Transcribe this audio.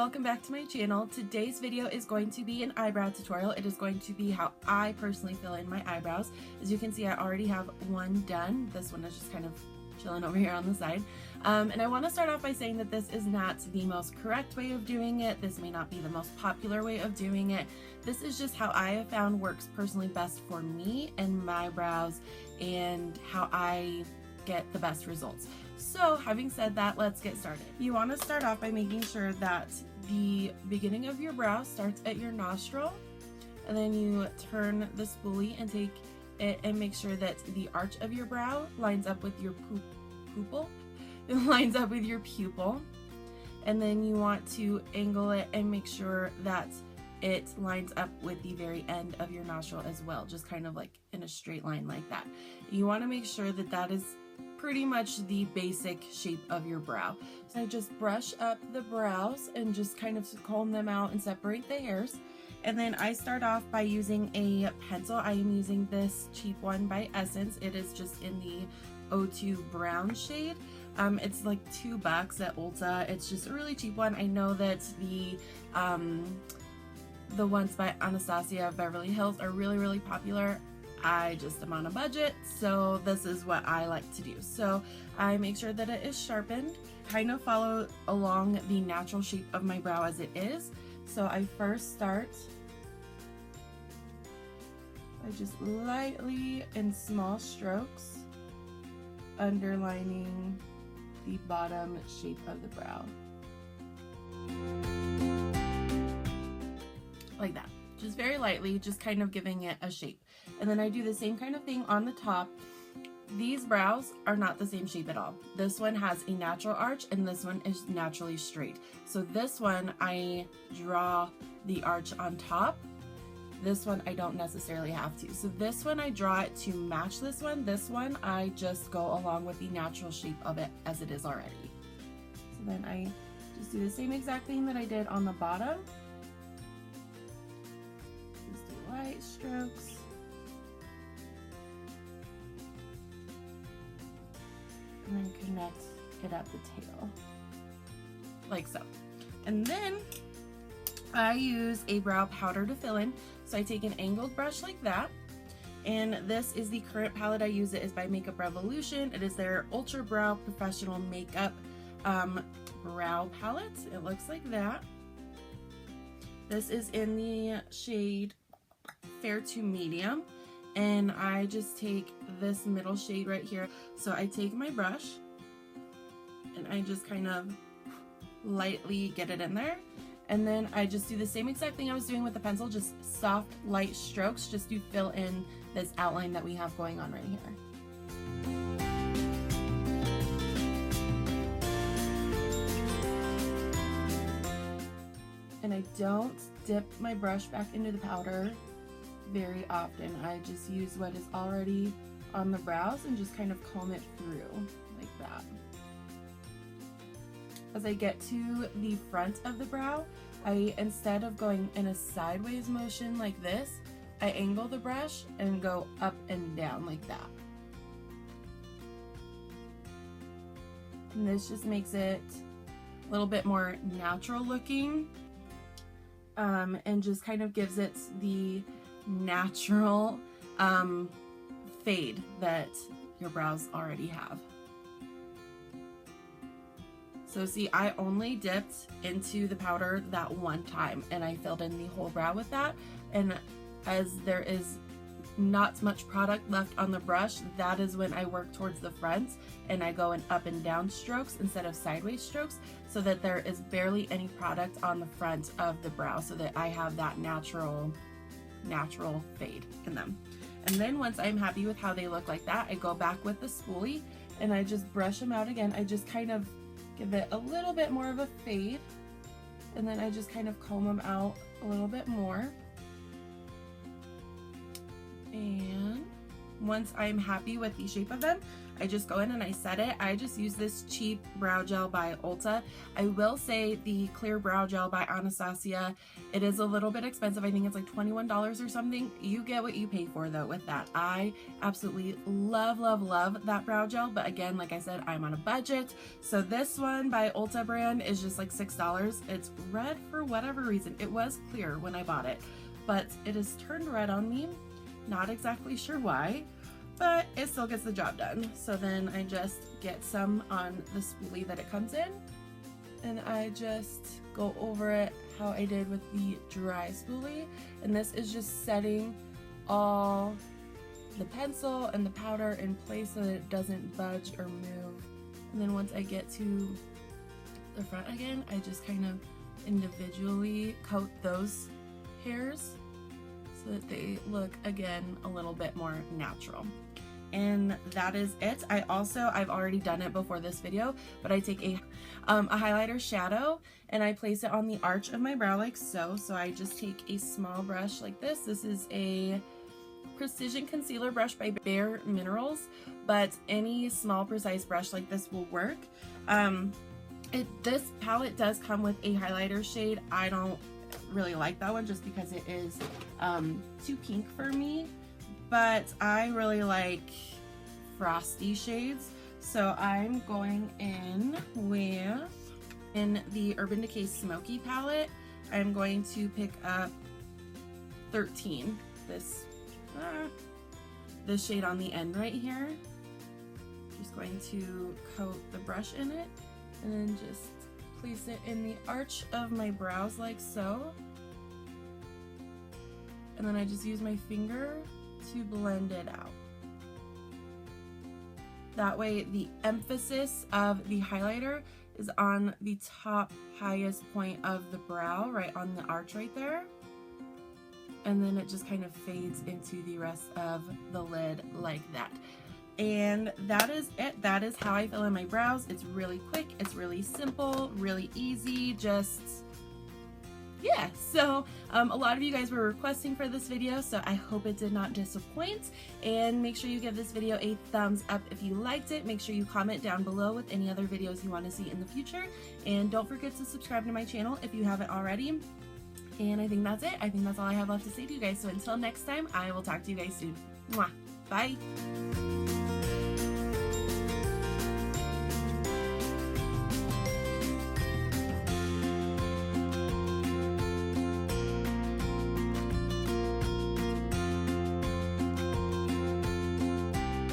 welcome back to my channel. Today's video is going to be an eyebrow tutorial. It is going to be how I personally fill in my eyebrows. As you can see, I already have one done. This one is just kind of chilling over here on the side. And I want to start off by saying that this is not the most correct way of doing it. This may not be the most popular way of doing it. This is just how I have found works personally best for me and my brows and how I get the best results. So having said that, let's get started. You want to start off by making sure that the beginning of your brow starts at your nostril, and then you turn the spoolie and take it and make sure that the arch of your brow lines up with your pupil. It lines up with your pupil, and then you want to angle it and make sure that it lines up with the very end of your nostril as well, just kind of like in a straight line like that. You want to make sure that that is pretty much the basic shape of your brow. So I just brush up the brows and just kind of comb them out and separate the hairs. And then I start off by using a pencil. I am using this cheap one by Essence. It is just in the 02 brown shade. It's like $2 at Ulta. It's just a really cheap one. I know that the ones by Anastasia Beverly Hills are really popular. I just am on a budget, so this is what I like to do. So I make sure that it is sharpened, kind of follow along the natural shape of my brow as it is. So I first start by just lightly in small strokes underlining the bottom shape of the brow. Like that. Just very lightly, just kind of giving it a shape. And then I do the same kind of thing on the top. These brows are not the same shape at all. This one has a natural arch and this one is naturally straight. So this one I draw the arch on top. This one I don't necessarily have to. So this one I draw it to match this one. This one I just go along with the natural shape of it as it is already. So then I just do the same exact thing that I did on the bottom. Light strokes. And then connect it at the tail. Like so. And then I use a brow powder to fill in. So I take an angled brush like that. And this is the current palette I use. It is by Makeup Revolution. It is their Ultra Brow Professional Makeup brow palette. It looks like that. This is in the shade Fair to Medium, and I just take this middle shade right here. So I take my brush and I just kind of lightly get it in there, and then I just do the same exact thing I was doing with the pencil, just soft light strokes just to fill in this outline that we have going on right here. And I don't dip my brush back into the powder very often. I just use what is already on the brows and just kind of comb it through like that. As I get to the front of the brow, instead of going in a sideways motion like this, I angle the brush and go up and down like that. And this just makes it a little bit more natural looking. And just kind of gives it the natural fade that your brows already have. So see, I only dipped into the powder that one time and I filled in the whole brow with that. And as there is not much product left on the brush, that is when I work towards the front and I go in up and down strokes instead of sideways strokes, so that there is barely any product on the front of the brow, so that I have that natural fade in them. And then once I'm happy with how they look like that, I go back with the spoolie and I just brush them out again. I just kind of give it a little bit more of a fade, and then I just kind of comb them out a little bit more. And once I'm happy with the shape of them, I just go in and I set it. I just use this cheap brow gel by Ulta. I will say the clear brow gel by Anastasia, it is a little bit expensive. I think it's like $21 or something. You get what you pay for though with that. I absolutely love, love, love that brow gel. But again, like I said, I'm on a budget. So this one by Ulta brand is just like $6. It's red for whatever reason. It was clear when I bought it, but it has turned red on me. Not exactly sure why, but it still gets the job done. So then I just get some on the spoolie that it comes in, and I just go over it how I did with the dry spoolie. And this is just setting all the pencil and the powder in place so that it doesn't budge or move. And then once I get to the front again, I just kind of individually coat those hairs so that they look again a little bit more natural. And that is it. I've already done it before this video, but I take a highlighter shadow and I place it on the arch of my brow like so. So I just take a small brush like this. This is a precision concealer brush by Bare Minerals, but any small precise brush like this will work. This palette does come with a highlighter shade. I don't really like that one just because it is too pink for me, but I really like frosty shades. So I'm going in with, in the Urban Decay Smoky palette, I'm going to pick up 13, this shade on the end right here. Just going to coat the brush in it and then just place it in the arch of my brows like so. And then I just use my finger to blend it out. That way the emphasis of the highlighter is on the top highest point of the brow, right on the arch right there. And then it just kind of fades into the rest of the lid like that. And that is it. That is how I fill in my brows. It's really quick, it's really simple, really easy, just yeah. So a lot of you guys were requesting for this video, so I hope it did not disappoint. And make sure you give this video a thumbs up if you liked it. Make sure you comment down below with any other videos you want to see in the future, and don't forget to subscribe to my channel if you haven't already. And I think that's it. I think that's all I have left to say to you guys. So until next time, I will talk to you guys soon. Mwah. Bye.